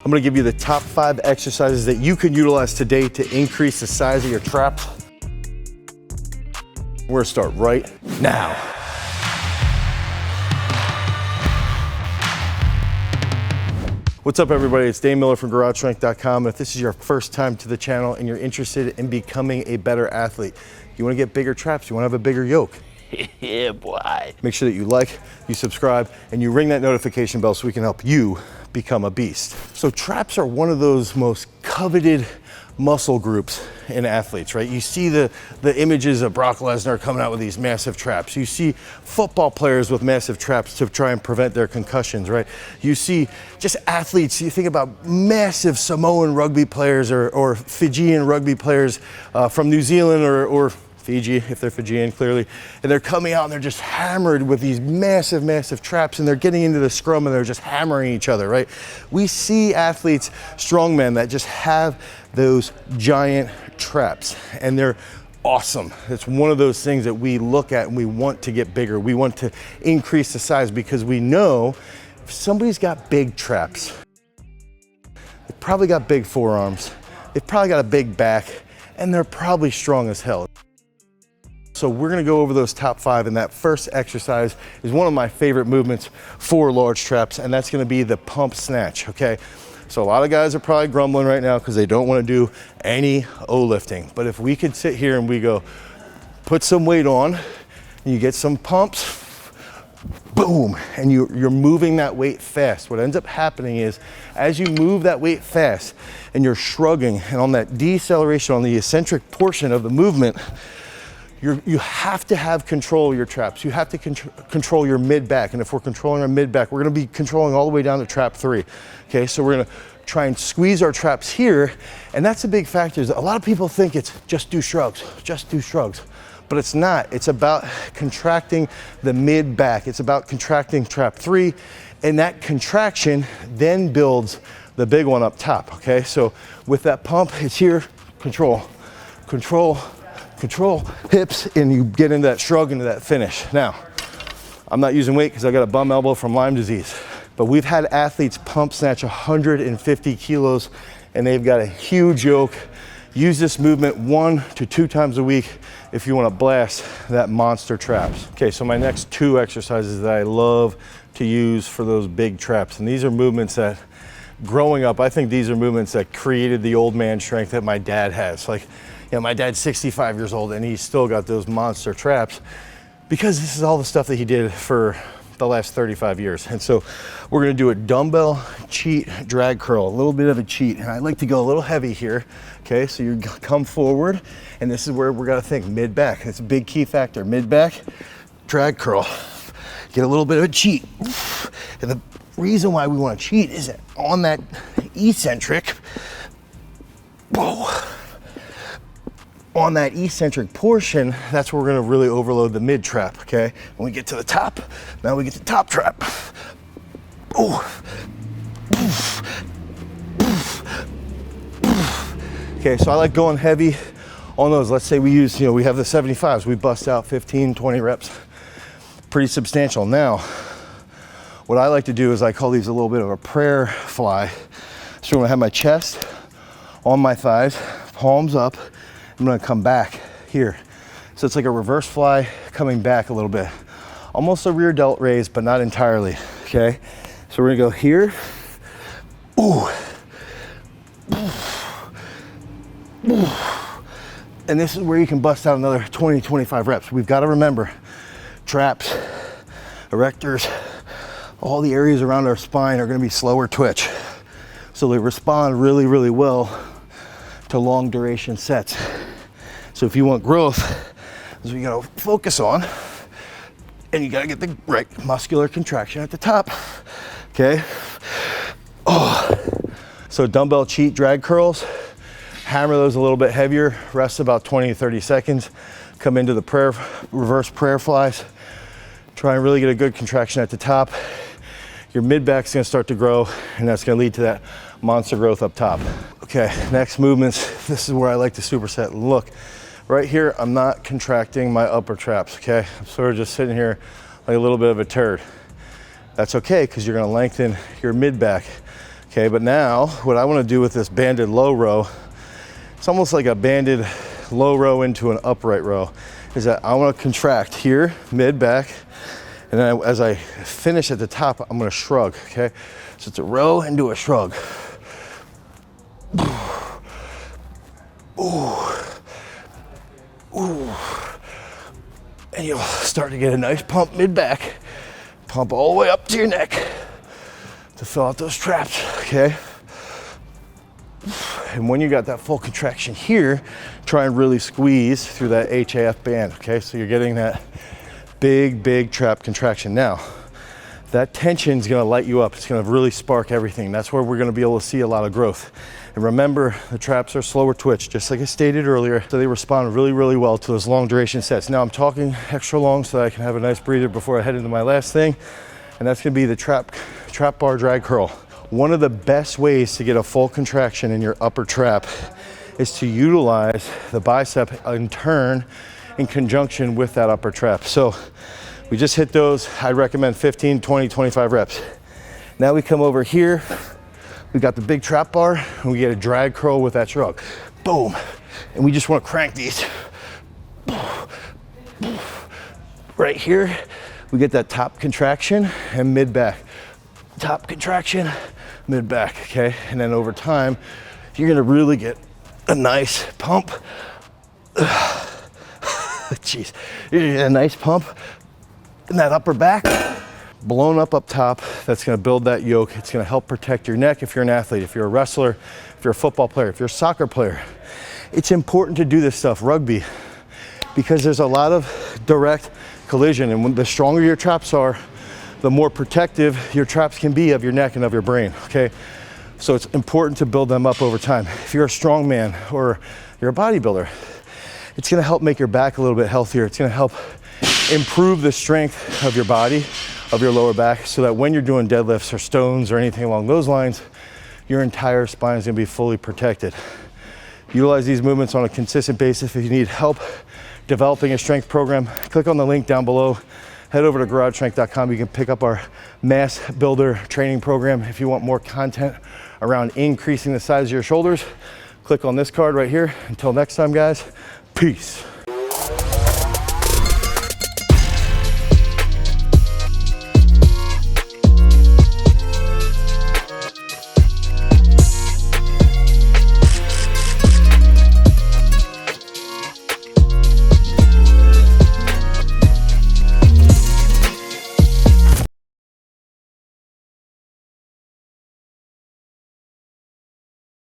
I'm gonna give you the top 5 exercises that you can utilize today to increase the size of your traps. We're gonna start right now. What's up everybody, it's Dave Miller from GarageStrength.com. If this is your first time to the channel and you're interested in becoming a better athlete, you wanna get bigger traps, you wanna have a bigger yoke. Yeah, boy. Make sure that you like, you subscribe, and you ring that notification bell so we can help you become a beast. So traps are one of those most coveted muscle groups in athletes, right? You see the images of Brock Lesnar coming out with these massive traps. You see football players with massive traps to try and prevent their concussions, right? You see just athletes, you think about massive Samoan rugby players or Fijian rugby players from New Zealand or Fiji, if they're Fijian, clearly, and they're coming out and they're just hammered with these massive, massive traps, and they're getting into the scrum and they're just hammering each other, right? We see athletes, strongmen, that just have those giant traps, and they're awesome. It's one of those things that we look at and we want to get bigger. We want to increase the size because we know if somebody's got big traps, they've probably got big forearms, they've probably got a big back, and they're probably strong as hell. So we're gonna go over those top 5, and that first exercise is one of my favorite movements for large traps, and that's gonna be the pump snatch, okay? So a lot of guys are probably grumbling right now because they don't wanna do any O-lifting. But if we could sit here and we go, put some weight on, and you get some pumps, boom, and you're moving that weight fast. What ends up happening is, as you move that weight fast, and you're shrugging, and on that deceleration, on the eccentric portion of the movement, you have to have control of your traps. You have to control your mid-back. And if we're controlling our mid-back, we're gonna be controlling all the way down to trap 3. Okay, so we're gonna try and squeeze our traps here. And that's a big factor. Is a lot of people think it's just do shrugs, but it's not. It's about contracting the mid-back. It's about contracting trap 3. And that contraction then builds the big one up top, okay? So with that pump, it's here, control, hips, and you get into that shrug, into that finish. Now, I'm not using weight because I got a bum elbow from Lyme disease, but we've had athletes pump snatch 150 kilos and they've got a huge yoke. Use this movement 1 to 2 times a week if you want to blast that monster traps. Okay, so my next 2 exercises that I love to use for those big traps, and these are movements that growing up, I think these are movements that created the old man strength that my dad has. Like, you know, my dad's 65 years old and he's still got those monster traps because this is all the stuff that he did for the last 35 years. And so we're gonna do a dumbbell cheat drag curl, a little bit of a cheat. And I like to go a little heavy here. Okay, so you come forward, and this is where we're gonna think mid-back. That's a big key factor, mid-back, drag curl. Get a little bit of a cheat. And the reason why we wanna cheat is that on that eccentric, whoa, on that eccentric portion, that's where we're gonna really overload the mid trap, okay? When we get to the top, now we get to top trap. Oh. Okay, so I like going heavy on those. Let's say we use, we have the 75s, we bust out 15, 20 reps. Pretty substantial. Now, what I like to do is I call these a little bit of a prayer fly. So I'm gonna have my chest on my thighs, palms up. I'm gonna come back here. So it's like a reverse fly coming back a little bit. Almost a rear delt raise, but not entirely, okay? So we're gonna go here. Ooh. Ooh. And this is where you can bust out another 20, 25 reps. We've gotta remember, traps, erectors, all the areas around our spine are gonna be slower twitch. So they respond really, really well to long duration sets. So if you want growth, that's what you gotta focus on, and you gotta get the right muscular contraction at the top, okay? Oh. So dumbbell cheat drag curls, hammer those a little bit heavier, rest about 20 to 30 seconds, come into the reverse prayer flies, try and really get a good contraction at the top. Your mid-back's gonna start to grow, and that's gonna lead to that monster growth up top. Okay, next movements. This is where I like to superset. Look, right here, I'm not contracting my upper traps, okay? I'm sort of just sitting here like a little bit of a turd. That's okay, because you're gonna lengthen your mid-back. Okay, but now what I want to do with this banded low row, it's almost like a banded low row into an upright row, is that I want to contract here, mid, back, and then as I finish at the top, I'm going to shrug, okay? So it's a row into a shrug. Ooh. Ooh. And you'll start to get a nice pump mid-back, pump all the way up to your neck to fill out those traps, okay? And when you got that full contraction here, try and really squeeze through that HAF band, okay? So you're getting that big trap contraction. Now, that tension is gonna light you up. It's gonna really spark everything. That's where we're gonna be able to see a lot of growth. And remember, the traps are slower twitch, just like I stated earlier, so they respond really well to those long duration sets. Now I'm talking extra long so that I can have a nice breather before I head into my last thing, and that's gonna be the trap bar drag curl. One of the best ways to get a full contraction in your upper trap is to utilize the bicep in turn in conjunction with that upper trap. So we just hit those. I'd recommend 15, 20, 25 reps. Now we come over here. We got the big trap bar and we get a drag curl with that shrug. Boom. And we just want to crank these. Right here, we get that top contraction and mid back. Top contraction, mid back, okay? And then over time, you're gonna really get a nice pump. Jeez, you're gonna get a nice pump in that upper back. Blown up top, that's gonna build that yoke. It's gonna help protect your neck if you're an athlete, if you're a wrestler, if you're a football player, if you're a soccer player. It's important to do this stuff, rugby, because there's a lot of direct collision, and when the stronger your traps are, the more protective your traps can be of your neck and of your brain, okay? So it's important to build them up over time. If you're a strong man or you're a bodybuilder, it's gonna help make your back a little bit healthier. It's gonna help improve the strength of your body, of your lower back, so that when you're doing deadlifts or stones or anything along those lines, your entire spine is gonna be fully protected. Utilize these movements on a consistent basis. If you need help developing a strength program, click on the link down below. Head over to garagestrength.com. You can pick up our mass builder training program. If you want more content around increasing the size of your shoulders, click on this card right here. Until next time, guys, peace.